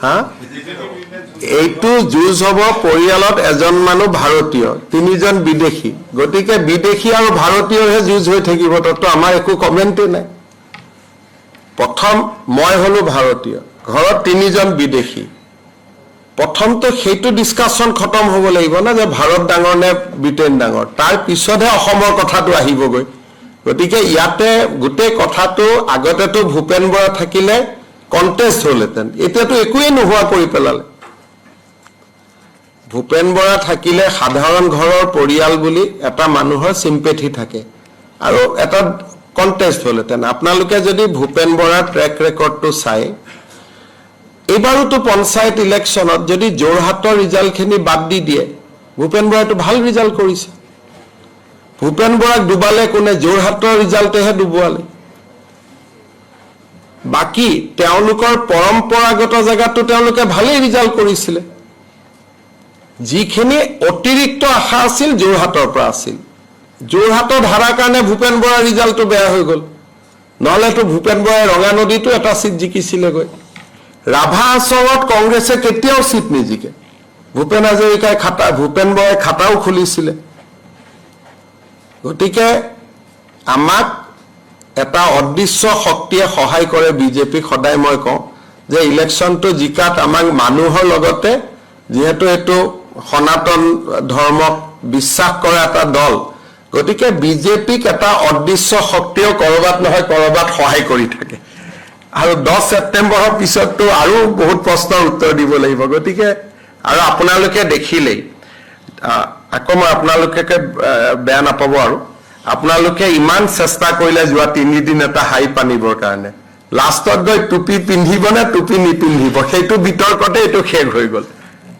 হা এইটো যুঁজ হ'ব পৰিয়ালত এজন মানুহ ভাৰতীয়, তিনিজন বিদেশী, গতিকে বিদেশী আৰু ভাৰতীয়হে যুঁজ হৈ থাকিব, তাতো আমাৰ একো কমেণ্টেই নাই। প্ৰথম মই হলো ভাৰতীয়, ঘৰত তিনিজন বিদেশী, প্ৰথমটো সেইটো ডিছকাশ্যন খতম হ'ব লাগিব না, যে ভাৰত ডাঙৰ নে ব্ৰিটেইন ডাঙৰ, তাৰ পিছতহে অসমৰ কথাটো আহিবগৈ। গতিকে ইয়াতে গোটেই কথাটো আগতেতো ভূপেন বৰা থাকিলে কণ্টেষ্ট হ'লহেঁতেন, এতিয়াতো একোৱেই নোহোৱা কৰি পেলালে। ভূপেন বৰা থাকিলে সাধাৰণ ঘৰৰ পৰিয়াল বুলি এটা মানুহৰ চিম্পেথি থাকে আৰু এটা কণ্টেষ্ট হ'লহেঁতেন। আপোনালোকে যদি ভূপেন বৰাৰ ট্ৰেক ৰেকৰ্ডটো চাই, এইবাৰোতো পঞ্চায়ত ইলেকশ্যনত যদি যোৰহাটৰ ৰিজাল্টখিনি বাদ দি দিয়ে, ভূপেন বৰাইতো ভাল ৰিজাল্ট কৰিছে। ভূপেন বৰাক ডুবালে কোনে? যোৰহাটৰ ৰিজাল্টেহে ডুবোৱালে। বাকী তেওঁলোকৰ পৰম্পৰাগত জেগাতো তেওঁলোকে ভালেই ৰিজাল্ট কৰিছিলে। যিখিনি অতিৰিক্ত আশা আছিল যোৰহাটৰ পৰা আছিল, যোৰহাটৰ ধাৰাৰ কাৰণে ভূপেন বৰাৰ ৰিজাল্টটো বেয়া হৈ গ'ল, নহ'লেতো ভূপেন বৰাই ৰঙা নদীতো এটা চিট জিকিছিলেগৈ। ৰাভা আচলত কংগ্ৰেছে কেতিয়াও চিট নিজিকে, ভূপেন হাজৰিকাই ভূপেন বৰাই খাতাও খুলিছিলে। গতিকে আমাক এটা অদৃশ্য শক্তিয়ে সহায় কৰে বিজেপিক। সদায় মই কওঁ যে ইলেকশ্যনটো জিকাত আমাক মানুহৰ লগতে, যিহেতু এইটো সনাতন ধৰ্মক বিশ্বাস কৰা এটা দল, গতিকে বিজেপিক এটা অদৃশ্য শক্তিও কৰবাত নহয় কৰবাত সহায় কৰি থাকে। আৰু 10 ছেপ্টেম্বৰৰ পিছততো আৰু বহুত প্ৰশ্নৰ উত্তৰ দিব লাগিব। গতিকে আৰু আপোনালোকে দেখিলেই, আকৌ মই আপোনালোকে বেয়া নাপাব, আৰু আপোনালোকে ইমান চেষ্টা কৰিলে যোৱা 3 দিন এটা হাইপ আনিবৰ কাৰণে, লাষ্টত গৈ টুপি পিন্ধিব নে টুপি নিপিন্ধিব সেইটো বিতৰ্কতে এইটো শেষ হৈ গ'ল।